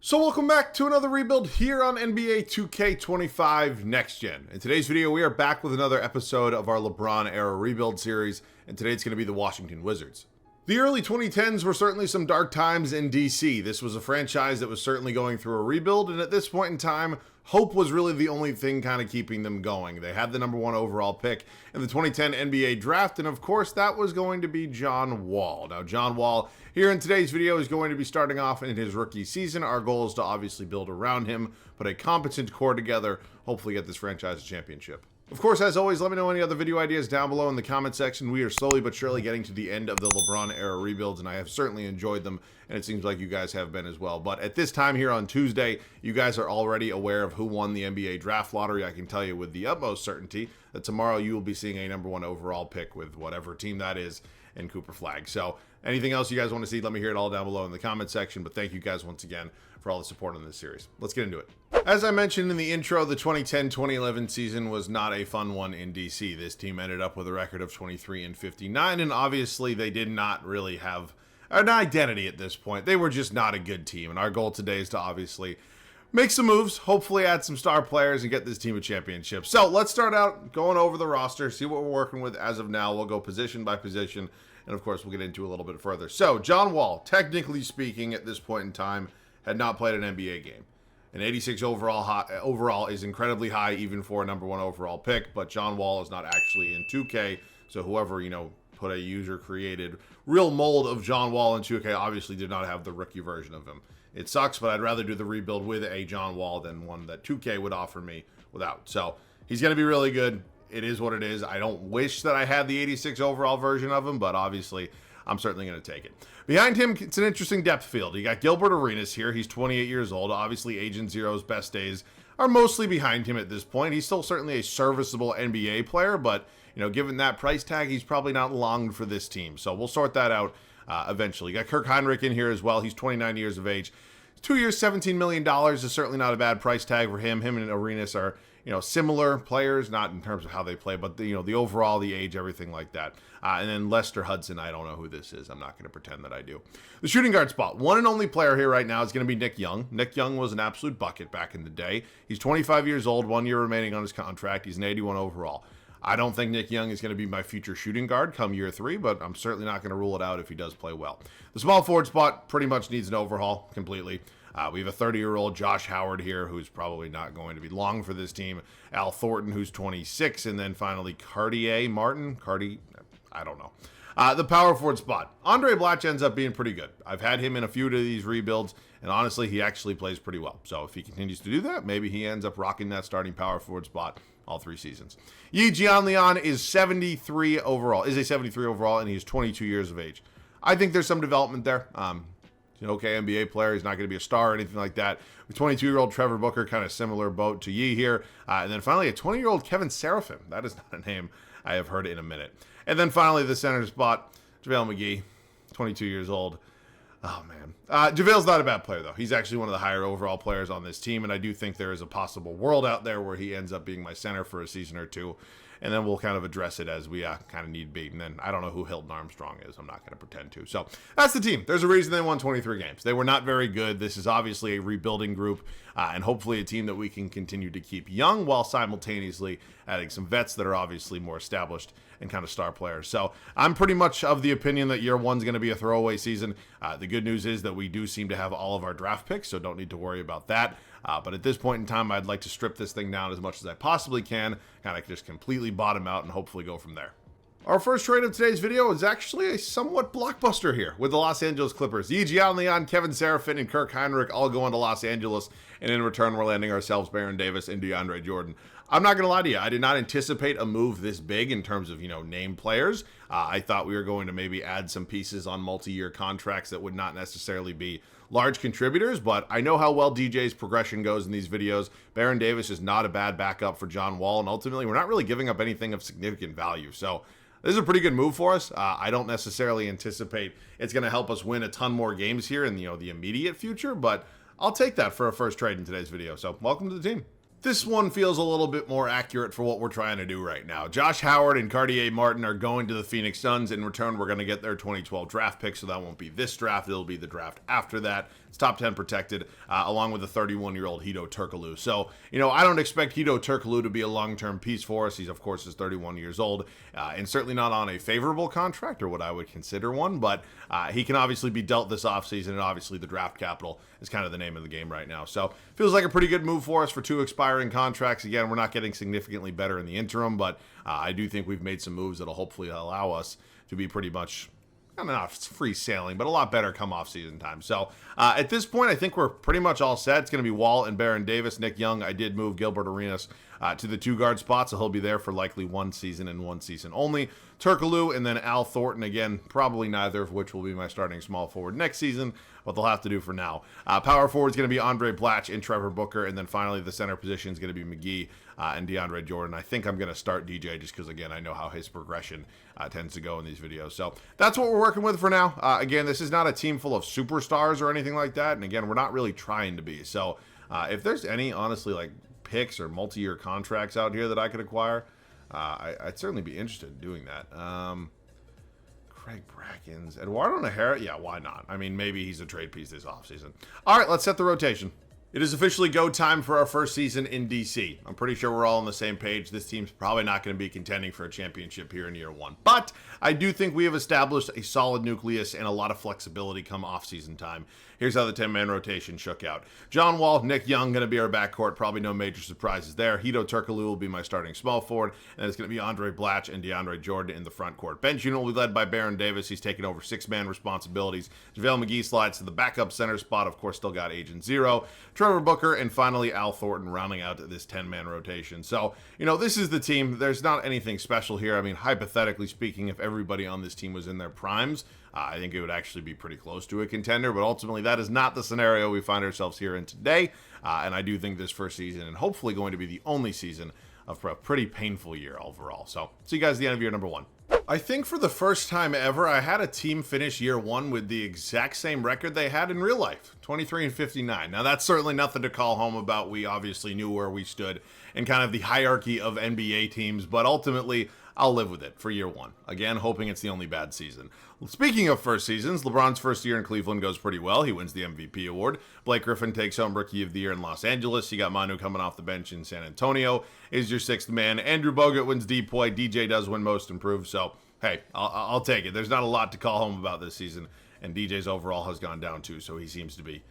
So welcome back to another rebuild here on NBA 2K25 Next Gen. In today's video, we are back with another episode of our LeBron Era rebuild series, and today it's going to be the Washington Wizards. The early 2010s were certainly some dark times in DC. This was a franchise that was certainly going through a rebuild, and at this point in time, hope was really the only thing kind of keeping them going. They had the number 1 overall pick in the 2010 NBA draft, and of course, that was going to be John Wall. Now, John Wall, here in today's video, is going to be starting off in his rookie season. Our goal is to obviously build around him, put a competent core together, hopefully get this franchise a championship. Of course, as always, let me know any other video ideas down below in the comment section. We are slowly but surely getting to the end of the LeBron era rebuilds, and I have certainly enjoyed them, and it seems like you guys have been as well. But at this time here on Tuesday, you guys are already aware of who won the NBA draft lottery. I can tell you with the utmost certainty that tomorrow you will be seeing a number 1 overall pick with whatever team that is in Cooper Flag. So anything else you guys want to see, let me hear it all down below in the comment section. But thank you guys once again for all the support on this series. Let's get into it. As I mentioned in the intro, the 2010-2011 season was not a fun one in DC. This team ended up with a record of 23-59, and obviously they did not really have an identity at this point. They were just not a good team, and our goal today is to obviously make some moves, hopefully add some star players, and get this team a championship. So let's start out going over the roster, see what we're working with as of now. We'll go position by position, and of course we'll get into a little bit further. So John Wall, technically speaking at this point in time, had not played an NBA game. An 86 overall is incredibly high even for a number 1 overall pick, but John Wall is not actually in 2K, so whoever, put a user-created real mold of John Wall in 2K obviously did not have the rookie version of him. It sucks, but I'd rather do the rebuild with a John Wall than one that 2K would offer me without. So he's going to be really good. It is what it is. I don't wish that I had the 86 overall version of him, but obviously I'm certainly going to take it. Behind him, it's an interesting depth field. You got Gilbert Arenas here. He's 28 years old. Obviously, Agent Zero's best days are mostly behind him at this point. He's still certainly a serviceable NBA player, but given that price tag, he's probably not long for this team. So we'll sort that out eventually. You got Kirk Heinrich in here as well. He's 29 years of age. 2 years, $17 million is certainly not a bad price tag for him. Him and Arenas are similar players, not in terms of how they play, but the overall, the age, everything like that. And then Lester Hudson, I don't know who this is. I'm not going to pretend that I do. The shooting guard spot, one and only player here right now is going to be Nick Young. Nick Young was an absolute bucket back in the day. He's 25 years old, 1 year remaining on his contract. He's an 81 overall. I don't think Nick Young is going to be my future shooting guard come year 3, but I'm certainly not going to rule it out if he does play well. The small forward spot pretty much needs an overhaul completely. We have a 30-year-old Josh Howard here who's probably not going to be long for this team. Al Thornton, who's 26, and then finally I don't know. The power forward spot. Andre Blatch ends up being pretty good. I've had him in a few of these rebuilds, and honestly, he actually plays pretty well. So if he continues to do that, maybe he ends up rocking that starting power forward spot all 3 seasons. Yi Jianlian is a 73 overall, and he's 22 years of age. I think there's some development there. He's an okay NBA player. He's not going to be a star or anything like that. With 22-year-old Trevor Booker, kind of similar boat to Yi here. And then finally, a 20-year-old Kevin Serafin. That is not a name I have heard in a minute. And then finally, the center spot, JaVale McGee, 22 years old. Oh, man. JaVale's not a bad player, though. He's actually one of the higher overall players on this team, and I do think there is a possible world out there where he ends up being my center for a season or 2. And then we'll kind of address it as we kind of need be. And then I don't know who Hilton Armstrong is. I'm not going to pretend to. So that's the team. There's a reason they won 23 games. They were not very good. This is obviously a rebuilding group and hopefully a team that we can continue to keep young while simultaneously adding some vets that are obviously more established and kind of star players. So I'm pretty much of the opinion that year 1's going to be a throwaway season. The good news is that we do seem to have all of our draft picks, so don't need to worry about that. But at this point in time, I'd like to strip this thing down as much as I possibly can, kind of just completely bottom out and hopefully go from there. Our first trade of today's video is actually a somewhat blockbuster here with the Los Angeles Clippers. Yi Jianlian, Kevin Serafin, and Kirk Heinrich all going to Los Angeles, and in return, we're landing ourselves Baron Davis and DeAndre Jordan. I'm not going to lie to you. I did not anticipate a move this big in terms of, name players. I thought we were going to maybe add some pieces on multi-year contracts that would not necessarily be large contributors, but I know how well DJ's progression goes in these videos. Baron Davis is not a bad backup for John Wall, and ultimately, we're not really giving up anything of significant value. So this is a pretty good move for us. I don't necessarily anticipate it's going to help us win a ton more games here in the immediate future, but I'll take that for a first trade in today's video. So welcome to the team. This one feels a little bit more accurate for what we're trying to do right now. Josh Howard and Cartier Martin are going to the Phoenix Suns. In return, we're going to get their 2012 draft pick, so that won't be this draft. It'll be the draft after that. It's top 10 protected, along with the 31-year-old Hedo Turkoglu. So, I don't expect Hedo Turkoglu to be a long-term piece for us. He's, of course, is 31 years old, and certainly not on a favorable contract, or what I would consider one, but he can obviously be dealt this offseason, and obviously the draft capital is kind of the name of the game right now. So, feels like a pretty good move for us for 2 expiring contracts. Again, we're not getting significantly better in the interim, but I do think we've made some moves that'll hopefully allow us to be pretty much, not free sailing, but a lot better come off season time. So at this point, I think we're pretty much all set. It's going to be Wall and Baron Davis. Nick Young, I did move Gilbert Arenas to the 2 guard spot, so he'll be there for likely 1 season and 1 season only. Turkoglu and then Al Thornton, again, probably neither of which will be my starting small forward next season, but they'll have to do for now. Power forward is going to be Andre Blatch and Trevor Booker, and then finally the center position is going to be McGee and DeAndre Jordan. I think I'm going to start DJ just because, again, I know how his progression tends to go in these videos. So that's what we're working with for now. Again, this is not a team full of superstars or anything like that, and again, we're not really trying to be. So if there's any, honestly, like picks or multi-year contracts out here that I could acquire, I'd certainly be interested in doing that. Craig Brackens, Eduardo Najera, yeah, why not? I mean, maybe he's a trade piece this offseason. All right, let's set the rotation. It is officially go time for our first season in DC. I'm pretty sure we're all on the same page. This team's probably not going to be contending for a championship here in year 1. But I do think we have established a solid nucleus and a lot of flexibility come off-season time. Here's how the 10-man rotation shook out. John Wall, Nick Young going to be our backcourt. Probably no major surprises there. Hedo Turkoglu will be my starting small forward. And it's going to be Andre Blatch and DeAndre Jordan in the front court. Bench unit will be led by Baron Davis. He's taking over 6-man responsibilities. JaVale McGee slides to the backup center spot. Of course, still got Agent Zero. Trevor Booker, and finally Al Thornton rounding out this 10-man rotation. So, this is the team. There's not anything special here. I mean, hypothetically speaking, if everybody on this team was in their primes, I think it would actually be pretty close to a contender, but ultimately that is not the scenario we find ourselves here in today, and I do think this first season, and hopefully going to be the only season of a pretty painful year overall. So, see you guys at the end of year number 1. I think for the first time ever, I had a team finish year 1 with the exact same record they had in real life, 23-59. Now, that's certainly nothing to call home about. We obviously knew where we stood in kind of the hierarchy of NBA teams, but ultimately, I'll live with it for year 1. Again, hoping it's the only bad season. Speaking of first seasons, LeBron's first year in Cleveland goes pretty well. He wins the MVP award. Blake Griffin takes home Rookie of the Year in Los Angeles. You got Manu coming off the bench in San Antonio. Is your 6th man. Andrew Bogut wins DPOY. DJ does win Most Improved. So, hey, I'll take it. There's not a lot to call home about this season. And DJ's overall has gone down too, so he seems to be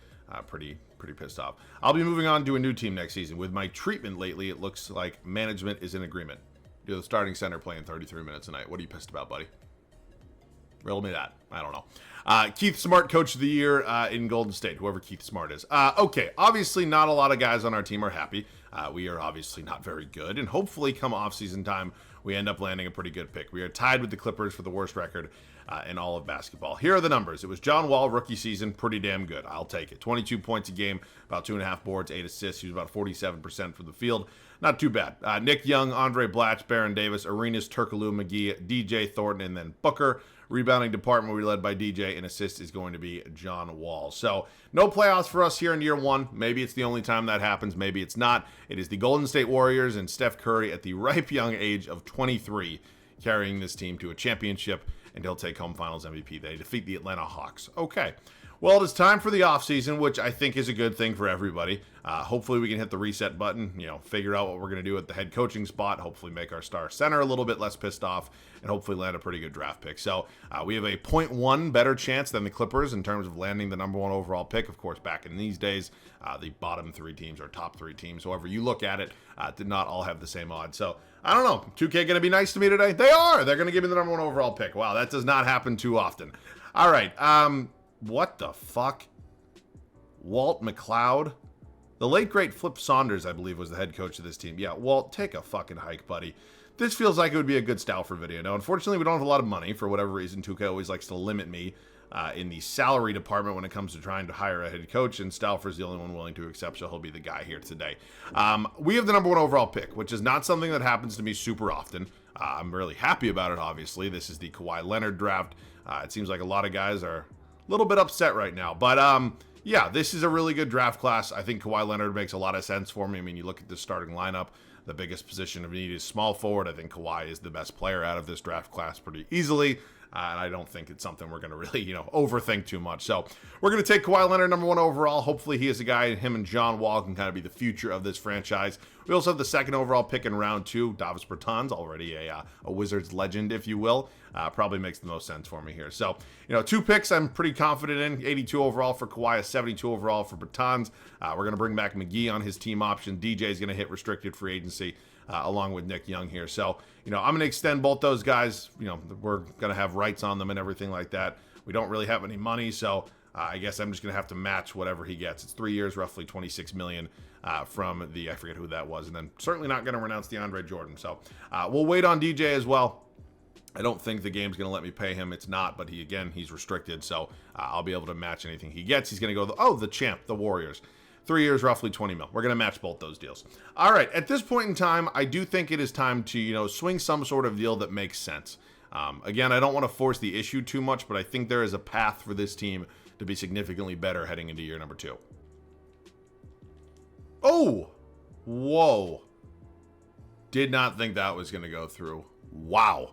pretty pissed off. I'll be moving on to a new team next season. With my treatment lately, it looks like management is in agreement. You're the starting center playing 33 minutes a night. What are you pissed about, buddy? Riddle me that. I don't know. Keith Smart, Coach of the Year in Golden State, whoever Keith Smart is. Okay, obviously not a lot of guys on our team are happy. We are obviously not very good, and hopefully come off-season time, we end up landing a pretty good pick. We are tied with the Clippers for the worst record in all of basketball. Here are the numbers. It was John Wall, rookie season, pretty damn good. I'll take it. 22 points a game, about 2.5 boards, 8 assists. He was about 47% from the field. Not too bad. Nick Young, Andre Blatch, Baron Davis, Arenas, Turkoglu, McGee, DJ Thornton, and then Booker. Rebounding department will be led by DJ, and assist is going to be John Wall. So, no playoffs for us here in year 1. Maybe it's the only time that happens. Maybe it's not. It is the Golden State Warriors and Steph Curry at the ripe young age of 23 carrying this team to a championship, and he'll take home Finals MVP. They defeat the Atlanta Hawks. Okay. Well, it is time for the offseason, which I think is a good thing for everybody. Hopefully we can hit the reset button, figure out what we're going to do at the head coaching spot, hopefully make our star center a little bit less pissed off, and hopefully land a pretty good draft pick. So we have a 0.1 better chance than the Clippers in terms of landing the number 1 overall pick. Of course, back in these days, the bottom 3 teams or top 3 teams, however you look at it, did not all have the same odds. So I don't know. 2K going to be nice to me today? They are. They're going to give me the number 1 overall pick. Wow, that does not happen too often. All right. What the fuck? Walt McLeod? The late, great Flip Saunders, I believe, was the head coach of this team. Yeah, Walt, take a fucking hike, buddy. This feels like it would be a good Stauffer video. Now, unfortunately, we don't have a lot of money. For whatever reason, 2K always likes to limit me in the salary department when it comes to trying to hire a head coach, and Stauffer's the only one willing to accept, so he'll be the guy here today. We have the number 1 overall pick, which is not something that happens to me super often. I'm really happy about it, obviously. This is the Kawhi Leonard draft. It seems like a lot of guys are a little bit upset right now. But, yeah, this is a really good draft class. I think Kawhi Leonard makes a lot of sense for me. I mean, you look at the starting lineup, the biggest position of need is small forward. I think Kawhi is the best player out of this draft class pretty easily. And I don't think it's something we're going to really, overthink too much. So we're going to take Kawhi Leonard number 1 overall. Hopefully he is a guy, him and John Wall can kind of be the future of this franchise. We also have the 2nd overall pick in round 2. Davis Bertans, already a Wizards legend, if you will. Probably makes the most sense for me here. So, 2 picks I'm pretty confident in. 82 overall for Kawhi, 72 overall for Bertans. We're going to bring back McGee on his team option. DJ is going to hit restricted free agency. Along with Nick Young here. So, I'm going to extend both those guys. We're going to have rights on them and everything like that. We don't really have any money, so I guess I'm just going to have to match whatever he gets. It's 3 years, roughly $26 million from the, I forget who that was, and then certainly not going to renounce DeAndre Jordan. So, we'll wait on DJ as well. I don't think the game's going to let me pay him. It's not, but he's restricted, so I'll be able to match anything he gets. He's going to go, the champ, the Warriors. 3 years, roughly 20 mil. We're going to match both those deals. All right, at this point in time, I do think it is time to, swing some sort of deal that makes sense. Again, I don't want to force the issue too much, but I think there is a path for this team to be significantly better heading into year number 2. Oh! Whoa. Did not think that was going to go through. Wow.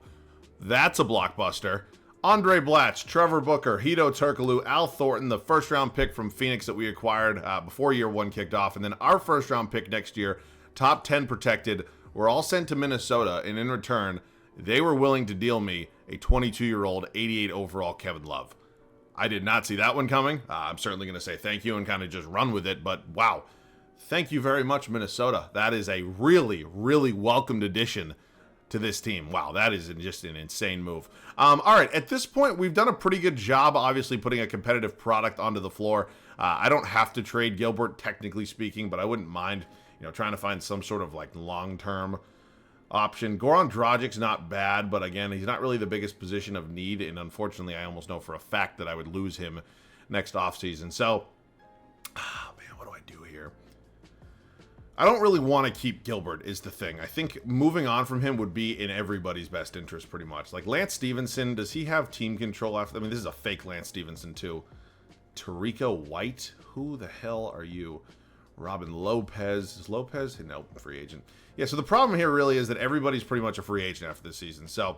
That's a blockbuster. Andre Blatch, Trevor Booker, Hito Turkoglu, Al Thornton, the first-round pick from Phoenix that we acquired before year 1 kicked off, and then our first-round pick next year, top 10 protected, were all sent to Minnesota, and in return, they were willing to deal me a 22-year-old, 88 overall Kevin Love. I did not see that one coming. I'm certainly going to say thank you and kind of just run with it, but wow. Thank you very much, Minnesota. That is a really, really welcomed addition to this team. Wow, that is just an insane move. All right, at this point, we've done a pretty good job, obviously, putting a competitive product onto the floor. I don't have to trade Gilbert, technically speaking, but I wouldn't mind, trying to find some sort of long-term option. Goran Dragic's not bad, but again, he's not really the biggest position of need, and unfortunately, I almost know for a fact that I would lose him next offseason. So, man, what do I do here? I don't really want to keep Gilbert is the thing. I think moving on from him would be in everybody's best interest pretty much. Like Lance Stevenson, does he have team control after? I mean, this is a fake Lance Stevenson too. Tarika White? Who the hell are you? Robin Lopez. Is Lopez? No, free agent. Yeah, so the problem here really is that everybody's pretty much a free agent after this season. So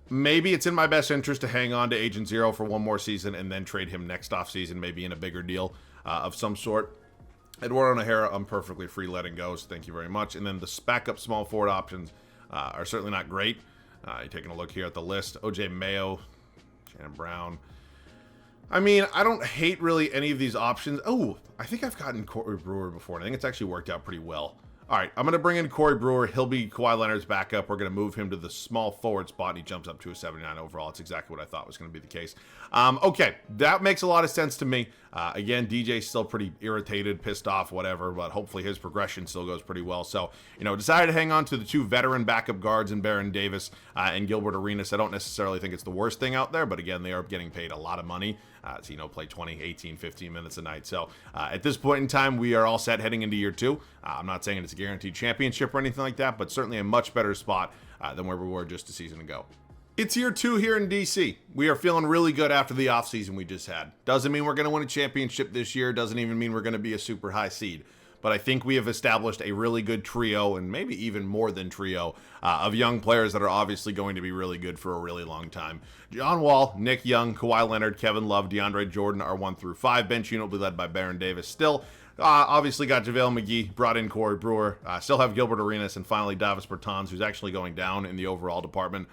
maybe it's in my best interest to hang on to Agent Zero for one more season and then trade him next offseason, maybe in a bigger deal of some sort. Eduardo O'Hara, I'm perfectly free letting go, so thank you very much. And then the backup small forward options are certainly not great. You're taking a look here at the list. OJ Mayo, Shannon Brown. I mean, I don't hate really any of these options. Oh, I think I've gotten Corey Brewer before, and I think it's actually worked out pretty well. All right, I'm going to bring in Corey Brewer. He'll be Kawhi Leonard's backup. We're going to move him to the small forward spot, and he jumps up to a 79 overall. That's exactly what I thought was going to be the case. Okay, that makes a lot of sense to me. Again, DJ's still pretty irritated, pissed off, whatever, but hopefully his progression still goes pretty well. So, decided to hang on to the 2 veteran backup guards in Baron Davis and Gilbert Arenas. I don't necessarily think it's the worst thing out there, but again, they are getting paid a lot of money to, play 20, 18, 15 minutes a night. So, at this point in time, we are all set heading into year 2. I'm not saying it's a guaranteed championship or anything like that, but certainly a much better spot than where we were just a season ago. It's year 2 here in DC. We are feeling really good after the offseason we just had. Doesn't mean we're going to win a championship this year. Doesn't even mean we're going to be a super high seed. But I think we have established a really good trio, and maybe even more than trio, of young players that are obviously going to be really good for a really long time. John Wall, Nick Young, Kawhi Leonard, Kevin Love, DeAndre Jordan are 1 through 5. Bench unit will be led by Baron Davis still. Obviously got JaVale McGee, brought in Corey Brewer, still have Gilbert Arenas, and finally Davis Bertans, who's actually going down in the overall department.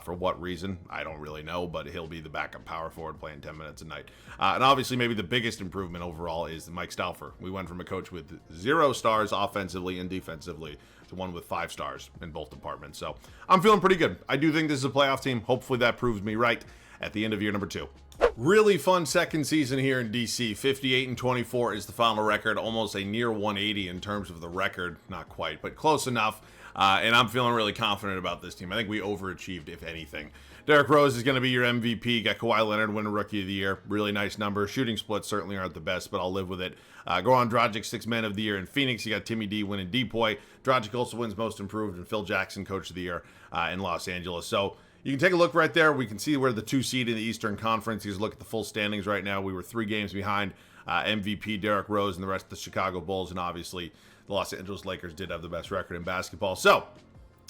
For what reason, I don't really know, but he'll be the backup power forward playing 10 minutes a night. And obviously maybe the biggest improvement overall is Mike Stauffer. We went from a coach with 0 stars offensively and defensively to one with 5 stars in both departments. So I'm feeling pretty good. I do think this is a playoff team. Hopefully that proves me right at the end of year number 2. Really fun second season here in DC. 58-24 is the final record, almost a near 180 in terms of the record. Not quite, but close enough. And I'm feeling really confident about this team. I think we overachieved, if anything. Derrick Rose is going to be your MVP. Got Kawhi Leonard winning Rookie of the Year. Really nice number. Shooting splits certainly aren't the best, but I'll live with it. Goran Dragic, 6th Man of the Year in Phoenix. You got Timmy D winning Depoy. Dragic also wins Most Improved, and Phil Jackson, Coach of the Year in Los Angeles. So you can take a look right there. We can see where the 2 seed in the Eastern Conference. You just look at the full standings right now. We were 3 games behind MVP Derrick Rose and the rest of the Chicago Bulls, and obviously the Los Angeles Lakers did have the best record in basketball. So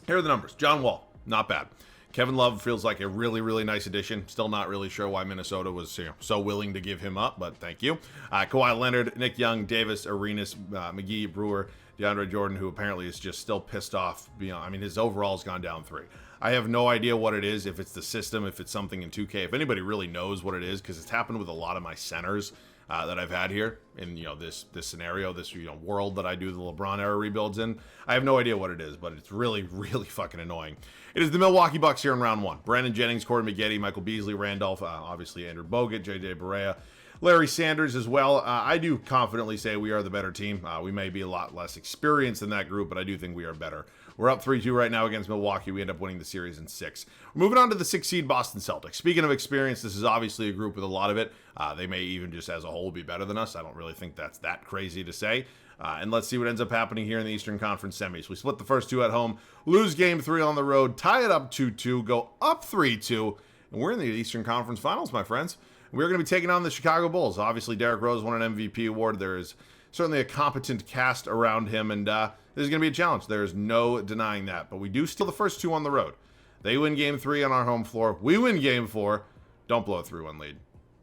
here are the numbers. John Wall, not bad. Kevin Love feels like a really, really nice addition. Still not really sure why Minnesota was so willing to give him up, but thank you. Kawhi Leonard, Nick Young, Davis, Arenas, McGee, Brewer, DeAndre Jordan, who apparently is just still pissed off. I mean, his overall's gone down 3. I have no idea what it is, if it's the system, if it's something in 2K. If anybody really knows what it is, because it's happened with a lot of my centers that I've had here in this scenario, this world that I do the LeBron era rebuilds in. I have no idea what it is, but it's really, really fucking annoying. It is the Milwaukee Bucks here in round 1. Brandon Jennings, Corey Maggette, Michael Beasley, Randolph, obviously Andrew Bogut, JJ Barea, Larry Sanders as well. I do confidently say we are the better team. We may be a lot less experienced than that group, but I do think we are better. We're up 3-2 right now against Milwaukee. We end up winning the series in 6. We're moving on to the 6 seed Boston Celtics. Speaking of experience, this is obviously a group with a lot of it. They may even just as a whole be better than us. I don't really think that's that crazy to say. And let's see what ends up happening here in the Eastern Conference semis. We split the first 2 at home, lose game 3 on the road, tie it up 2-2, go up 3-2, and we're in the Eastern Conference Finals, my friends. We're going to be taking on the Chicago Bulls. Obviously, Derrick Rose won an MVP award. There is certainly a competent cast around him, and this is going to be a challenge. There is no denying that. But we do steal the first 2 on the road. They win game 3 on our home floor. We win game 4. Don't blow a 3-1 lead.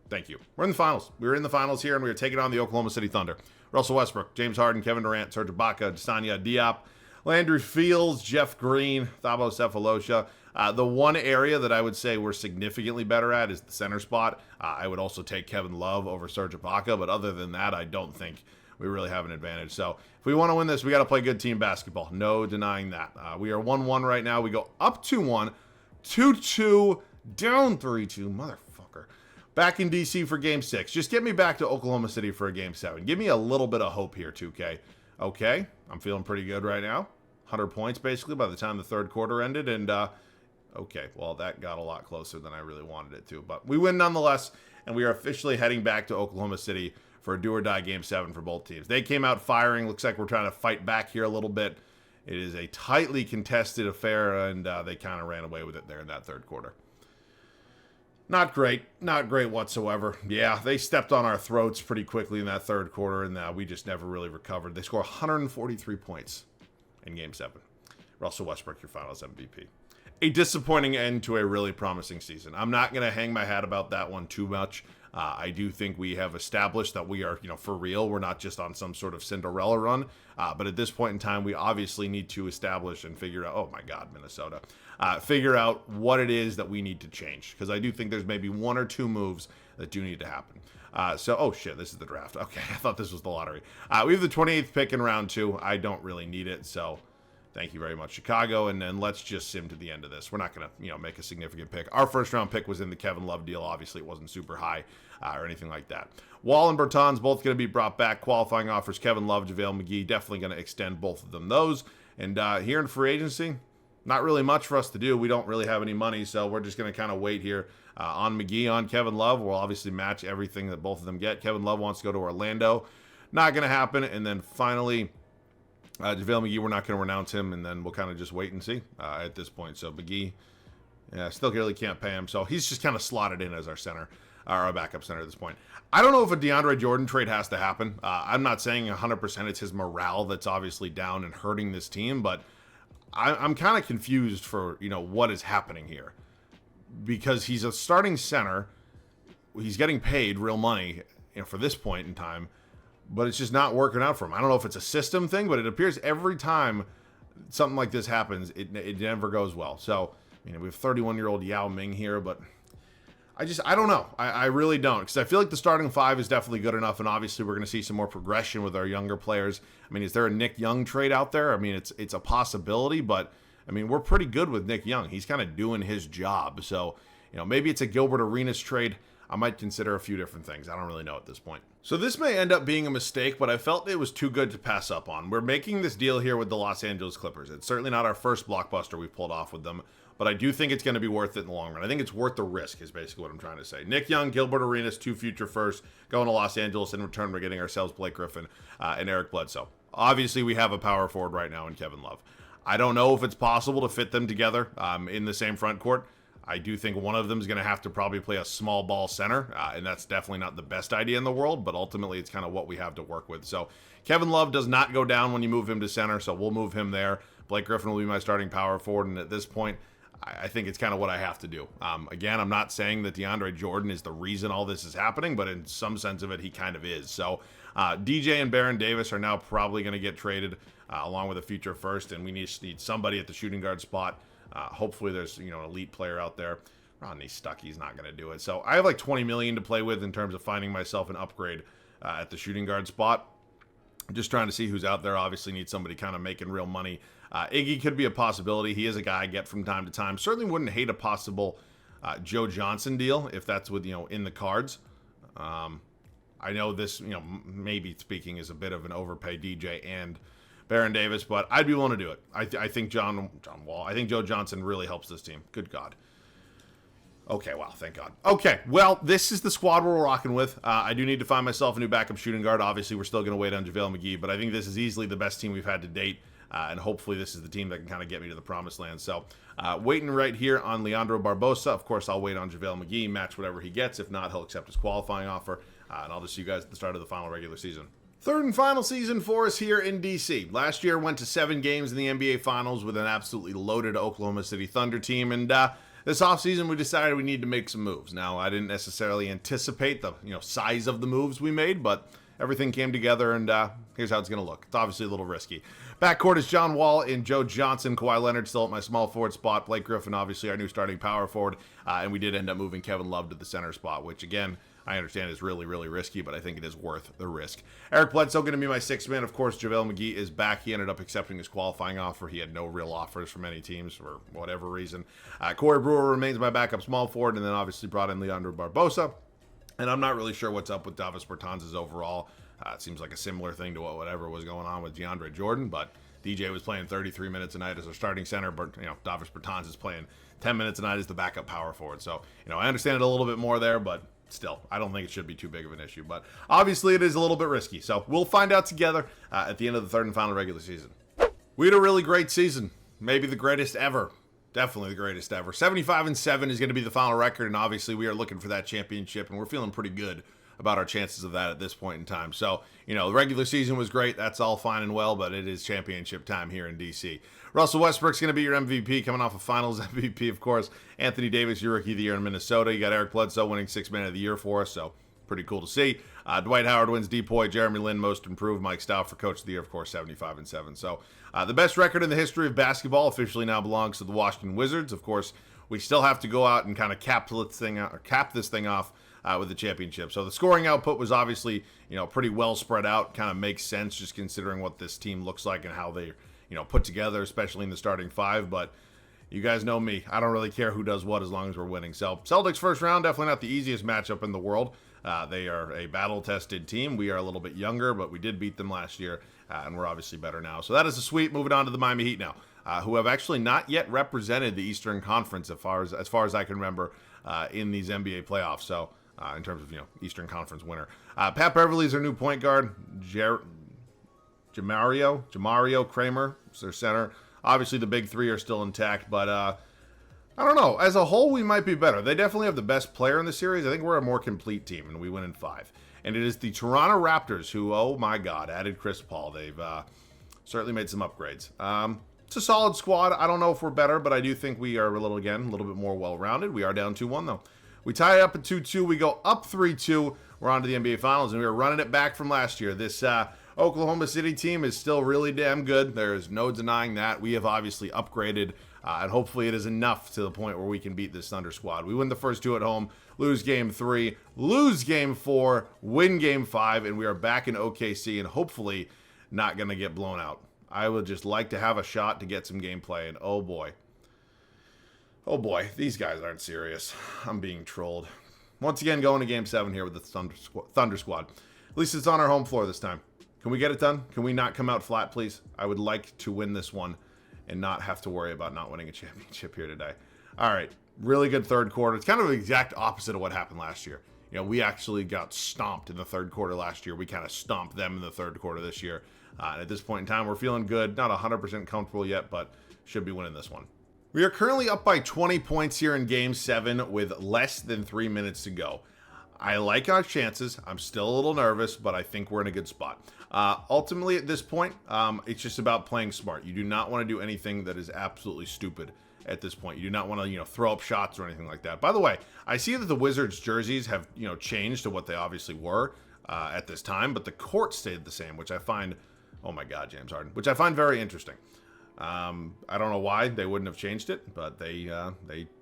Thank you. We're in the finals. We're in the finals here, and we are taking on the Oklahoma City Thunder. Russell Westbrook, James Harden, Kevin Durant, Serge Ibaka, Desanya Diop, Landry Fields, Jeff Green, Thabo Sefolosha. The one area that I would say we're significantly better at is the center spot. I would also take Kevin Love over Serge Ibaka, but other than that, I don't think we really have an advantage. So if we want to win this, we got to play good team basketball. No denying that. We are 1-1 right now. We go up 2-1, 2-2, down 3-2. Motherfucker. Back in DC for game 6. Just get me back to Oklahoma City for a game 7. Give me a little bit of hope here, 2K. Okay, I'm feeling pretty good right now. 100 points basically by the time the third quarter ended, and okay, well, that got a lot closer than I really wanted it to. But we win nonetheless, and we are officially heading back to Oklahoma City for a do-or-die Game 7 for both teams. They came out firing. Looks like we're trying to fight back here a little bit. It is a tightly contested affair, and they kind of ran away with it there in that third quarter. Not great. Not great whatsoever. Yeah, they stepped on our throats pretty quickly in that third quarter, and we just never really recovered. They score 143 points in Game 7. Russell Westbrook, your Finals MVP. A disappointing end to a really promising season. I'm not going to hang my hat about that one too much. I do think we have established that we are, for real. We're not just on some sort of Cinderella run. But at this point in time, we obviously need to establish and figure out, oh my God, Minnesota, figure out what it is that we need to change. Because I do think there's maybe 1 or 2 moves that do need to happen. Oh shit, this is the draft. Okay, I thought this was the lottery. We have the 28th pick in round 2. I don't really need it, so thank you very much, Chicago, and then let's just sim to the end of this. We're not going to, make a significant pick. Our first-round pick was in the Kevin Love deal. Obviously, it wasn't super high or anything like that. Wall and Bertans both going to be brought back. Qualifying offers, Kevin Love, JaVale McGee, definitely going to extend both of them those. And here in free agency, not really much for us to do. We don't really have any money, so we're just going to kind of wait here on McGee, on Kevin Love. We'll obviously match everything that both of them get. Kevin Love wants to go to Orlando. Not going to happen. And then finally, JaVale McGee, we're not going to renounce him, and then we'll kind of just wait and see at this point. So McGee, still really can't pay him. So he's just kind of slotted in as our center, our backup center at this point. I don't know if a DeAndre Jordan trade has to happen. I'm not saying 100% it's his morale that's obviously down and hurting this team, but I'm kind of confused for, what is happening here. Because he's a starting center. He's getting paid real money, for this point in time. But it's just not working out for him. I don't know if it's a system thing, but it appears every time something like this happens, it never goes well. So, we have 31-year-old Yao Ming here, but I don't know. I really don't, because I feel like the starting 5 is definitely good enough, and obviously we're going to see some more progression with our younger players. Is there a Nick Young trade out there? It's a possibility, but, we're pretty good with Nick Young. He's kind of doing his job. So, maybe it's a Gilbert Arenas trade. I might consider a few different things. I don't really know at this point. So this may end up being a mistake, but I felt it was too good to pass up on. We're making this deal here with the Los Angeles Clippers. It's certainly not our first blockbuster we've pulled off with them, but I do think it's going to be worth it in the long run. I think it's worth the risk is basically what I'm trying to say. Nick Young, Gilbert Arenas, 2 future firsts, going to Los Angeles. In return, we're getting ourselves Blake Griffin and Eric Bledsoe. Obviously, we have a power forward right now in Kevin Love. I don't know if it's possible to fit them together in the same front court. I do think one of them is going to have to probably play a small ball center, and that's definitely not the best idea in the world, but ultimately it's kind of what we have to work with. So Kevin Love does not go down when you move him to center, so we'll move him there. Blake Griffin will be my starting power forward, and at this point, I think it's kind of what I have to do. Again, I'm not saying that DeAndre Jordan is the reason all this is happening, but in some sense of it, he kind of is. So DJ and Baron Davis are now probably going to get traded along with a future first, and we need somebody at the shooting guard spot. Hopefully there's an elite player out there. Rodney Stuckey's not going to do it. So I have like $20 million to play with in terms of finding myself an upgrade at the shooting guard spot. I'm just trying to see who's out there. Obviously need somebody kind of making real money. Iggy could be a possibility. He is a guy I get from time to time. Certainly wouldn't hate a possible Joe Johnson deal if that's with in the cards. I know this maybe speaking is a bit of an overpay DJ and Baron Davis, but I'd be willing to do it. I think John Wall. I think Joe Johnson really helps this team. Good God. Okay, wow, thank God. Okay, well, this is the squad we're rocking with. I do need to find myself a new backup shooting guard. Obviously, we're still going to wait on JaVale McGee, but I think this is easily the best team we've had to date, and hopefully this is the team that can kind of get me to the promised land. So, waiting right here on Leandro Barbosa. Of course, I'll wait on JaVale McGee, match whatever he gets. If not, he'll accept his qualifying offer, and I'll just see you guys at the start of the final regular season. Third and final season for us here in DC. Last year went to 7 games in the NBA Finals with an absolutely loaded Oklahoma City Thunder team, and this offseason, we decided we need to make some moves. Now, I didn't necessarily anticipate the size of the moves we made, but everything came together, and here's how it's going to look. It's obviously a little risky. Backcourt is John Wall and Joe Johnson. Kawhi Leonard still at my small forward spot. Blake Griffin, obviously, our new starting power forward. And we did end up moving Kevin Love to the center spot, which, again, I understand is really, really risky, but I think it is worth the risk. Eric Bledsoe going to be my 6th man. Of course, JaVale McGee is back. He ended up accepting his qualifying offer. He had no real offers from any teams for whatever reason. Corey Brewer remains my backup small forward, and then obviously brought in Leandro Barbosa. And I'm not really sure what's up with Davis Bertans' overall. It seems like a similar thing to whatever was going on with DeAndre Jordan, but DJ was playing 33 minutes a night as a starting center, but Davis Bertans is playing 10 minutes a night as the backup power forward. So, I understand it a little bit more there, but still, I don't think it should be too big of an issue. But obviously, it is a little bit risky. So we'll find out together at the end of the third and final regular season. We had a really great season. Maybe the greatest ever. Definitely the greatest ever. 75-7 is going to be the final record, and obviously we are looking for that championship, and we're feeling pretty good about our chances of that at this point in time. So, the regular season was great. That's all fine and well, but it is championship time here in DC. Russell Westbrook's going to be your MVP, coming off of Finals MVP, of course. Anthony Davis, your Rookie of the Year in Minnesota. You got Eric Bledsoe winning 6th Man of the Year for us, so pretty cool to see. Dwight Howard wins DPOY. Jeremy Lin, Most Improved. Mike Stauffer, Coach of the Year, of course, 75-7. So the best record in the history of basketball officially now belongs to the Washington Wizards. Of course, we still have to go out and kind of cap this thing off with the championship. So the scoring output was obviously, pretty well spread out. Kind of makes sense just considering what this team looks like and how they, put together, especially in the starting 5. But you guys know me. I don't really care who does what as long as we're winning. So Celtics first round, definitely not the easiest matchup in the world. They are a battle-tested team. We are a little bit younger, but we did beat them last year, and we're obviously better now. So that is a sweep. Moving on to the Miami Heat now, who have actually not yet represented the Eastern Conference as far as I can remember in these NBA playoffs. So in terms of Eastern Conference winner, Pat Beverly is their new point guard. Jamario Kramer is their center. Obviously, the big 3 are still intact, but I don't know. As a whole, we might be better. They definitely have the best player in the series. I think we're a more complete team, and we win in 5. And it is the Toronto Raptors who, oh my God, added Chris Paul. They've certainly made some upgrades. It's a solid squad. I don't know if we're better, but I do think we are a little bit more well-rounded. We are down 2-1, though. We tie it up at 2-2. We go up 3-2. We're on to the NBA Finals, and we are running it back from last year. This Oklahoma City team is still really damn good. There is no denying that. We have obviously upgraded, and hopefully it is enough to the point where we can beat this Thunder squad. We win the first 2 at home, lose Game 3, lose Game 4, win Game 5, and we are back in OKC and hopefully not going to get blown out. I would just like to have a shot to get some gameplay, and oh boy, these guys aren't serious. I'm being trolled. Once again, going to Game 7 here with the Thunder squad. At least it's on our home floor this time. Can we get it done? Can we not come out flat, please? I would like to win this one and not have to worry about not winning a championship here today. All right, really good third quarter. It's kind of the exact opposite of what happened last year. We actually got stomped in the third quarter last year. We kind of stomped them in the third quarter this year. And at this point in time, we're feeling good. Not 100% comfortable yet, but should be winning this one. We are currently up by 20 points here in Game 7 with less than 3 minutes to go. I like our chances. I'm still a little nervous, but I think we're in a good spot. Ultimately, at this point, it's just about playing smart. You do not want to do anything that is absolutely stupid at this point. You do not want to, throw up shots or anything like that. By the way, I see that the Wizards jerseys have, changed to what they obviously were at this time, but the court stayed the same, which I find, oh my God, James Harden, which I find very interesting. I don't know why they wouldn't have changed it, but they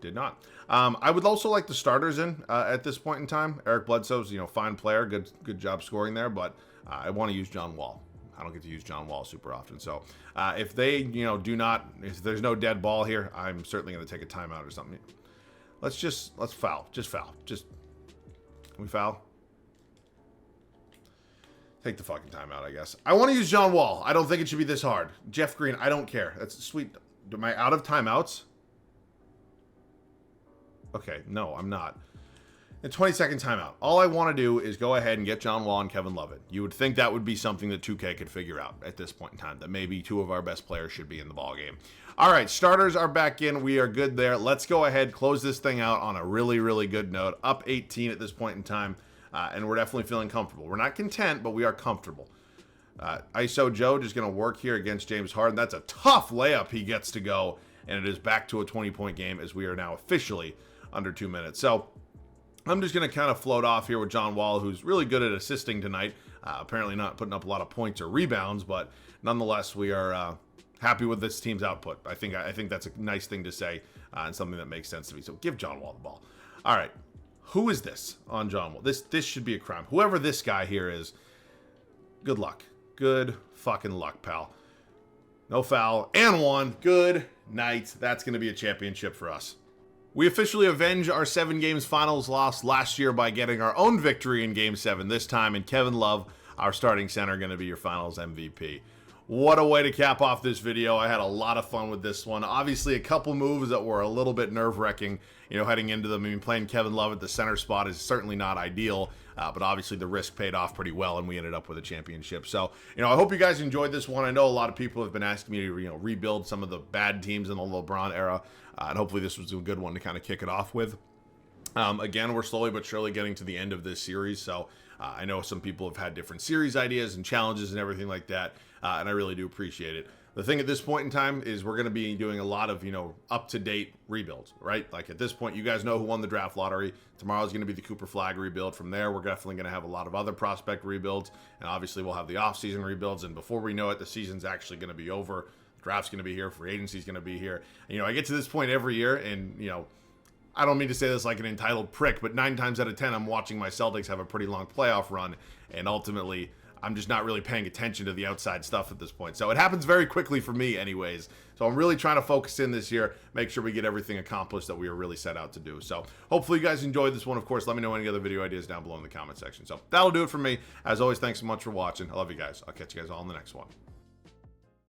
did not. I would also like the starters in at this point in time. Eric Bledsoe's, fine player, good job scoring there, but I want to use John Wall. I don't get to use John Wall super often. So if they, if there's no dead ball here, I'm certainly going to take a timeout or something. Let's foul. Just foul. Can we foul? Take the fucking timeout, I guess. I want to use John Wall. I don't think it should be this hard. Jeff Green, I don't care. That's sweet. Am I out of timeouts? Okay, no, I'm not. A 20-second timeout. All I want to do is go ahead and get John Wall and Kevin Love in. You would think that would be something that 2K could figure out at this point in time, that maybe two of our best players should be in the ballgame. All right, starters are back in. We are good there. Let's go ahead, close this thing out on a really, really good note. Up 18 at this point in time, and we're definitely feeling comfortable. We're not content, but we are comfortable. ISO Joe just going to work here against James Harden. That's a tough layup he gets to go, and it is back to a 20-point game as we are now officially under 2 minutes. So I'm just going to kind of float off here with John Wall, who's really good at assisting tonight. Apparently not putting up a lot of points or rebounds, but nonetheless, we are happy with this team's output. I think that's a nice thing to say and something that makes sense to me. So give John Wall the ball. All right. Who is this on John Wall? This should be a crime. Whoever this guy here is, good luck. Good fucking luck, pal. No foul. And one. Good night. That's going to be a championship for us. We officially avenge our 7 games finals loss last year by getting our own victory in Game 7 this time, and Kevin Love, our starting center, going to be your finals MVP. What a way to cap off this video. I had a lot of fun with this one. Obviously, a couple moves that were a little bit nerve-wracking, heading into them. I mean, playing Kevin Love at the center spot is certainly not ideal, but obviously the risk paid off pretty well, and we ended up with a championship. So, I hope you guys enjoyed this one. I know a lot of people have been asking me to, rebuild some of the bad teams in the LeBron era, and hopefully this was a good one to kind of kick it off with. Again, we're slowly but surely getting to the end of this series, so I know some people have had different series ideas and challenges and everything like that, and I really do appreciate it. The thing at this point in time is we're going to be doing a lot of, up-to-date rebuilds, right? Like at this point, you guys know who won the draft lottery. Tomorrow's going to be the Cooper Flag rebuild. From there, we're definitely going to have a lot of other prospect rebuilds, and obviously we'll have the offseason rebuilds, and before we know it, the season's actually going to be over. The draft's going to be here. Free agency's going to be here. And, I get to this point every year, and, I don't mean to say this like an entitled prick, but 9 times out of 10, I'm watching my Celtics have a pretty long playoff run, and ultimately, I'm just not really paying attention to the outside stuff at this point. So it happens very quickly for me anyways. So I'm really trying to focus in this year, make sure we get everything accomplished that we are really set out to do. So hopefully you guys enjoyed this one. Of course, let me know any other video ideas down below in the comment section. So that'll do it for me. As always, thanks so much for watching. I love you guys. I'll catch you guys all in the next one.